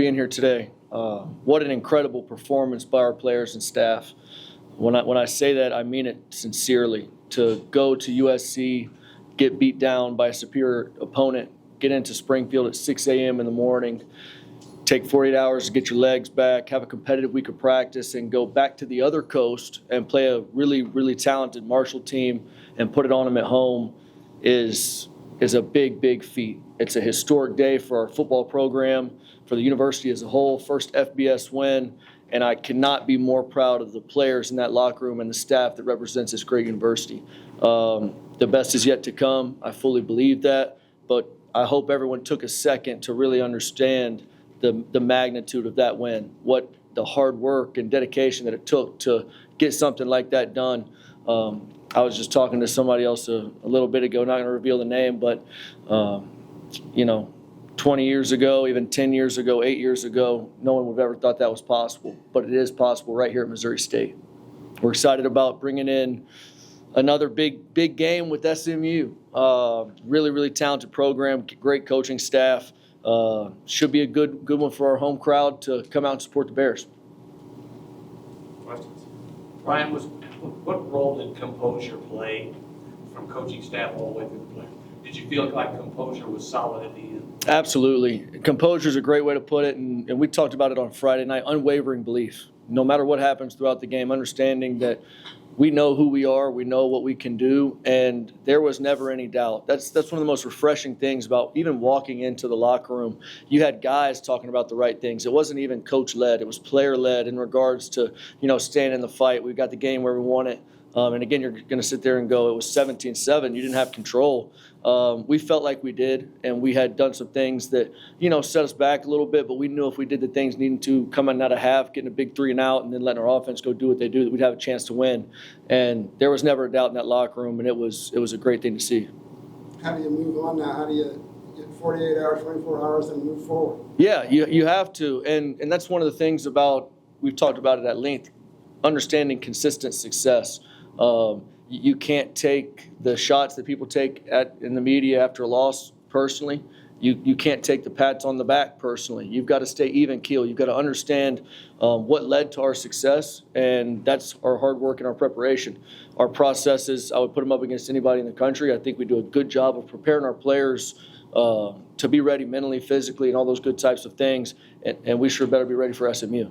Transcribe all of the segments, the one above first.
being here today. What an incredible performance by our players and staff. When I say that, I mean it sincerely. To go to USC, get beat down by a superior opponent, get into Springfield at 6 a.m. in the morning, take 48 hours to get your legs back, have a competitive week of practice, and go back to the other coast and play a really, really talented Marshall team and put it on them at home is a big, big feat. It's a historic day for our football program, for the university as a whole, first FBS win, and I cannot be more proud of the players in that locker room and the staff that represents this great university. The best is yet to come. I fully believe that, but I hope everyone took a second to really understand the magnitude of that win, what the hard work and dedication that it took to get something like that done. I was just talking to somebody else a little bit ago, not going to reveal the name, but 20 years ago, even 10 years ago, 8 years ago, no one would have ever thought that was possible. But it is possible right here at Missouri State. We're excited about bringing in another big game with SMU. Really, really talented program, great coaching staff. Should be a good one for our home crowd to come out and support the Bears. Questions? Ryan, what role did composure play from coaching staff all the way through the play? Did you feel like composure was solid at the end? Absolutely. Composure is a great way to put it, and we talked about it on Friday night. Unwavering belief. No matter what happens throughout the game, understanding that we know who we are, we know what we can do, and there was never any doubt. That's one of the most refreshing things about even walking into the locker room. You had guys talking about the right things. It wasn't even coach-led. It was player-led in regards to, staying in the fight. We got the game where we want it. And again, you're going to sit there and go, it was 17-7. You didn't have control. We felt like we did, and we had done some things that, set us back a little bit, but we knew if we did the things needing to, coming out of half, getting a big 3 and out, and then letting our offense go do what they do, that we'd have a chance to win. And there was never a doubt in that locker room, and it was a great thing to see. How do you move on now? How do you get 48 hours, 24 hours, and move forward? Yeah, you have to, and that's one of the things about, we've talked about it at length, understanding consistent success. You can't take the shots that people take in the media after a loss personally. You can't take the pats on the back personally. You've got to stay even keel. You've got to understand what led to our success, and that's our hard work and our preparation. Our processes, I would put them up against anybody in the country. I think we do a good job of preparing our players to be ready mentally, physically, and all those good types of things, and we sure better be ready for SMU.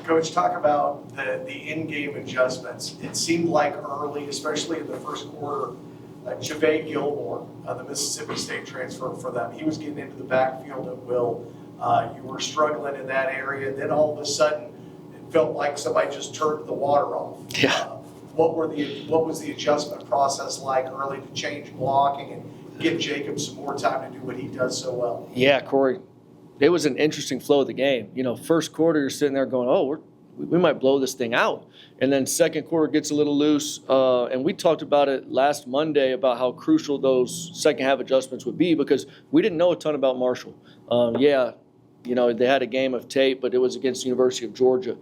Coach, talk about the in-game adjustments. It seemed like early, especially in the first quarter, Javay Gilmore, the Mississippi State transfer for them, he was getting into the backfield at will. You were struggling in that area. Then all of a sudden, it felt like somebody just turned the water off. Yeah. What was the adjustment process like early to change blocking and give Jacob some more time to do what he does so well? Yeah, Corey. It was an interesting flow of the game. First quarter, you're sitting there going, we might blow this thing out. And then second quarter gets a little loose. And we talked about it last Monday about how crucial those second half adjustments would be because we didn't know a ton about Marshall. They had a game of tape, but it was against the University of Georgia.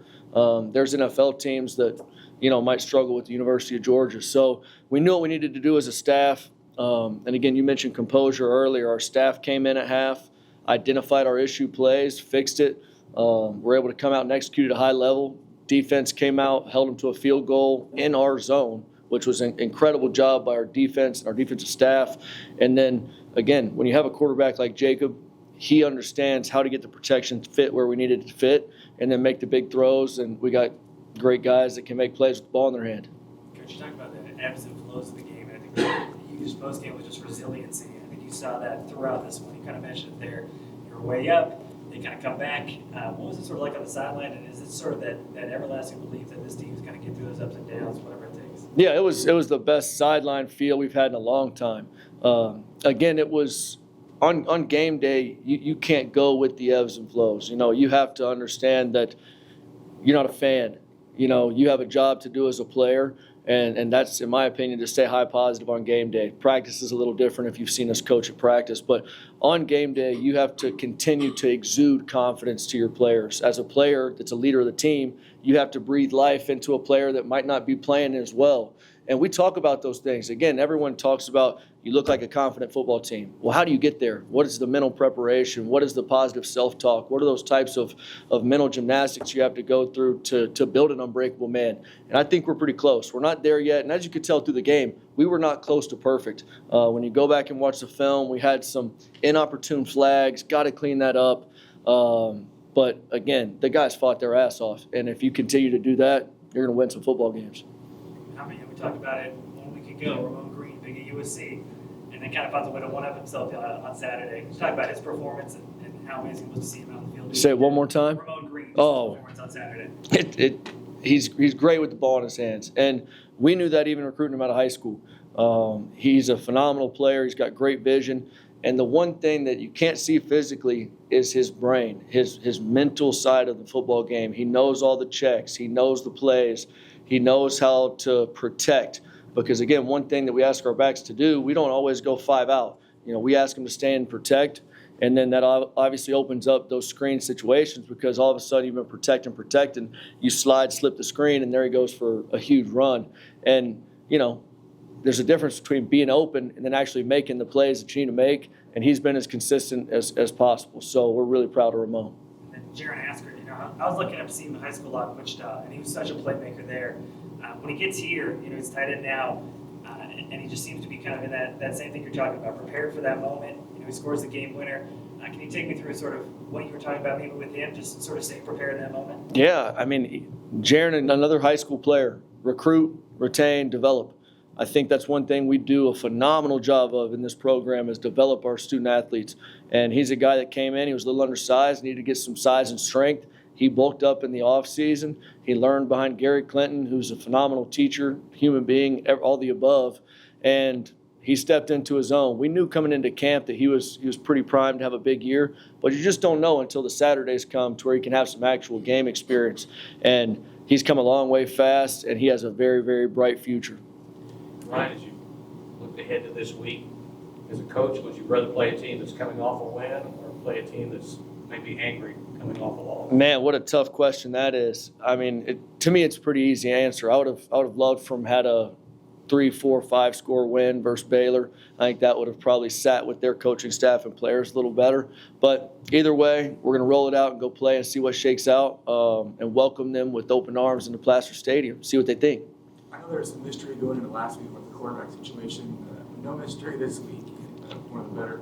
There's NFL teams that, might struggle with the University of Georgia. So we knew what we needed to do as a staff. And again, you mentioned composure earlier. Our staff came in at half, identified our issue plays, fixed it. We're able to come out and execute at a high level. Defense came out, held them to a field goal in our zone, which was an incredible job by our defense and our defensive staff. And then, again, when you have a quarterback like Jacob, he understands how to get the protection fit where we needed it to fit and then make the big throws. And we got great guys that can make plays with the ball in their hand. Coach, you talked about the ebbs and flows of the game, and I think the huge post-game was just resiliency. I think you saw that throughout this one. You kind of mentioned it there. You're way up. They kind of come back. What was it sort of like on the sideline? And is it sort of that everlasting belief that this team is going to get through those ups and downs, whatever it takes? Yeah, it was the best sideline feel we've had in a long time. Again, it was on game day, you can't go with the ebbs and flows. You have to understand that you're not a fan. You have a job to do as a player. And that's, in my opinion, to stay high positive on game day. Practice is a little different if you've seen us coach at practice. But on game day, you have to continue to exude confidence to your players. As a player that's a leader of the team, you have to breathe life into a player that might not be playing as well. And we talk about those things. Again, everyone talks about you look like a confident football team. Well, how do you get there? What is the mental preparation? What is the positive self-talk? What are those types of mental gymnastics you have to go through to build an unbreakable man? And I think we're pretty close. We're not there yet. And as you could tell through the game, we were not close to perfect. When you go back and watch the film, we had some inopportune flags. Got to clean that up. But again, the guys fought their ass off. And if you continue to do that, you're going to win some football games. I mean, we talked about it 1 week ago. Ramon Green, big at USC, and then kind of found the way to one-up himself on Saturday. Just talk about his performance and how amazing it was to see him out on the field. Say it one more time. Ramon Green, Oh. performance on Saturday. He's great with the ball in his hands. And we knew that even recruiting him out of high school. He's a phenomenal player. He's got great vision. And the one thing that you can't see physically is his brain, his mental side of the football game. He knows all the checks. He knows the plays. He knows how to protect. Because, again, one thing that we ask our backs to do, we don't always go 5 out. We ask them to stay and protect. And then that obviously opens up those screen situations because all of a sudden you've been protecting. You slip the screen, and there he goes for a huge run. And, there's a difference between being open and then actually making the plays that you need to make, and he's been as consistent as possible. So we're really proud of Ramon. And Jaron Asker, I was lucky enough to see him in high school a lot in Wichita, and he was such a playmaker there. When he gets here, he's tight end now, and he just seems to be kind of in that same thing you're talking about, prepared for that moment. He scores the game winner. Can you take me through sort of what you were talking about maybe with him, just sort of staying prepared in that moment? Yeah, I mean, Jaron, another high school player, recruit, retain, develop. I think that's one thing we do a phenomenal job of in this program is develop our student athletes. And he's a guy that came in, he was a little undersized, needed to get some size and strength. He bulked up in the offseason. He learned behind Gary Clinton, who's a phenomenal teacher, human being, all the above. And he stepped into his own. We knew coming into camp that he was pretty primed to have a big year, but you just don't know until the Saturdays come to where he can have some actual game experience. And he's come a long way fast, and he has a very, very bright future. Ryan, as you looked ahead to this week, as a coach, would you rather play a team that's coming off a win or play a team that's maybe angry coming off a loss? Man, what a tough question that is. I mean, to me, it's a pretty easy answer. I would have loved for him had a 3, 4, 5 score win versus Baylor. I think that would have probably sat with their coaching staff and players a little better. But either way, we're going to roll it out and go play and see what shakes out, and welcome them with open arms into Placer Stadium. See what they think. I know there was some mystery going into last week with the quarterback situation. No mystery this week. One of the better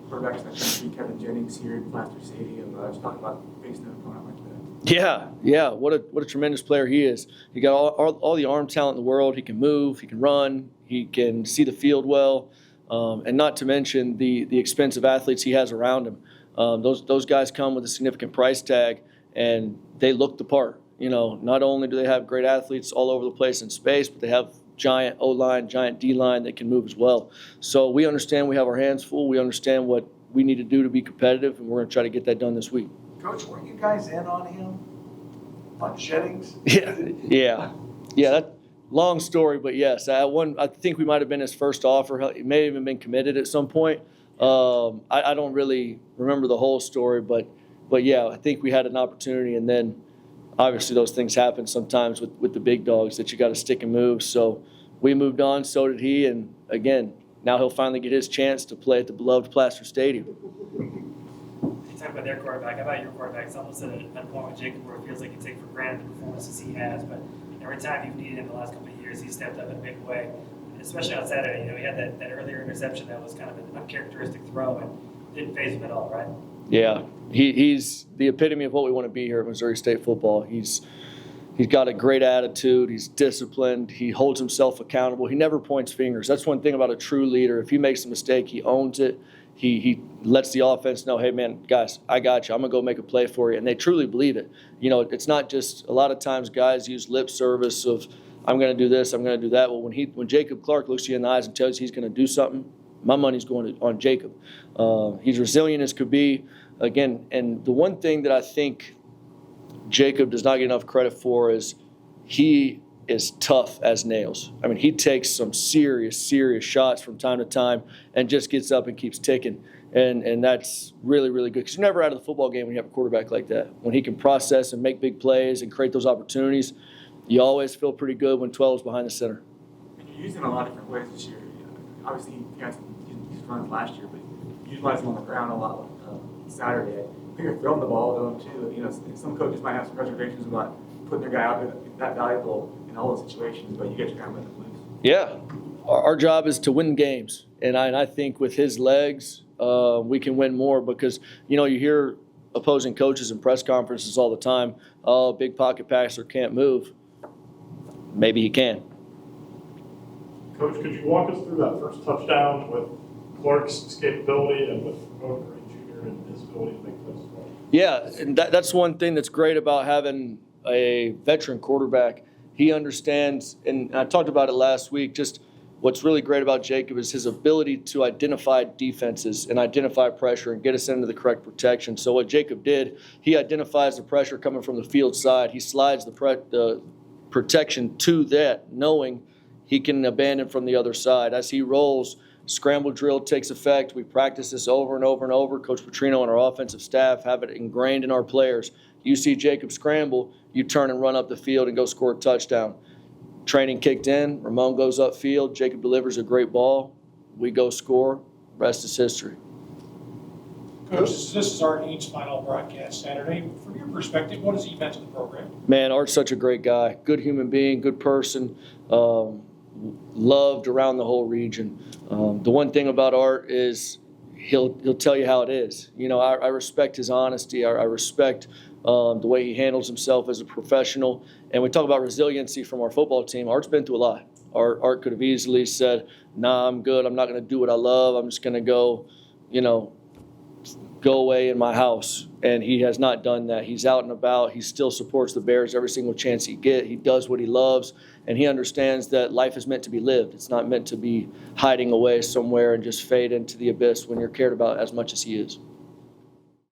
quarterbacks in the country, Kevin Jennings, here in Plaster Stadium. Just talking about facing an opponent like that. Yeah. What a tremendous player he is. He got all the arm talent in the world. He can move. He can run. He can see the field well. And not to mention the expensive athletes he has around him. Those guys come with a significant price tag, and they look the part. Not only do they have great athletes all over the place in space, but they have giant O-line, giant D-line that can move as well. So we understand we have our hands full. We understand what we need to do to be competitive, and we're going to try to get that done this week. Coach, were you guys in on him? On Jennings? Yeah. That long story, but yes, I think we might have been his first offer. He may have even been committed at some point. I don't really remember the whole story, but yeah, I think we had an opportunity, and then obviously those things happen sometimes with the big dogs that you got to stick and move. So we moved on, so did he, and again, now he'll finally get his chance to play at the beloved Placer Stadium. You talk about their quarterback. How about your quarterback? It's almost at a point with Jacob where it feels like you take for granted the performances he has, but every time you've needed him the last couple of years, he's stepped up in a big way, especially on Saturday. He had that earlier interception that was kind of an uncharacteristic throw and didn't phase him at all, right? Yeah, he's the epitome of what we want to be here at Missouri State football. He's got a great attitude. He's disciplined. He holds himself accountable. He never points fingers. That's one thing about a true leader. If he makes a mistake, he owns it. He lets the offense know, hey, man, guys, I got you. I'm going to go make a play for you. And they truly believe it. It's not just a lot of times guys use lip service of, I'm going to do this, I'm going to do that. Well, when Jacob Clark looks you in the eyes and tells you he's going to do something, my money's going on Jacob. He's resilient as could be. Again, and the one thing that I think Jacob does not get enough credit for is he is tough as nails. I mean, he takes some serious shots from time to time and just gets up and keeps ticking. And that's really, really good because you're never out of the football game when you have a quarterback like that. When he can process and make big plays and create those opportunities, you always feel pretty good when 12 is behind the center. used him in a lot of different ways this year. Obviously, he had some decent runs last year, but you utilized him on the ground a lot Saturday. I think you're throwing the ball to him too. You know, some coaches might have some reservations about putting their guy out there that valuable in all those situations, but you get your guy with him loose. Yeah, our job is to win games, and I think with his legs, we can win more because, you know, you hear opposing coaches in press conferences all the time, oh, big pocket passer can't move. Maybe he can. Coach, could you walk us through that first touchdown with Clark's escapability and with Owen Green Jr. and his ability to make plays as well? Yeah, and that's one thing that's great about having a veteran quarterback. He understands, and I talked about it last week, just what's really great about Jacob is his ability to identify defenses and identify pressure and get us into the correct protection. So what Jacob did, he identifies the pressure coming from the field side. He slides the protection to that, knowing he can abandon from the other side. As he rolls, scramble drill takes effect. We practice this over and over and over. Coach Petrino and our offensive staff have it ingrained in our players. You see Jacob scramble, you turn and run up the field and go score a touchdown. Training kicked in, Ramon goes upfield, Jacob delivers a great ball, we go score, rest is history. Coach, this is Art Eads' final broadcast Saturday. From your perspective, what has he meant to the program? Man, Art's such a great guy, good human being, good person, loved around the whole region. The one thing about Art is he'll tell you how it is. You know, I respect his honesty. I respect the way he handles himself as a professional. And we talk about resiliency from our football team. Art's been through a lot. Art could have easily said, nah, I'm good. I'm not going to do what I love. I'm just going to go, go away in my house. And he has not done that. He's out and about. He still supports the Bears every single chance he gets. He does what he loves. And he understands that life is meant to be lived. It's not meant to be hiding away somewhere and just fade into the abyss when you're cared about as much as he is.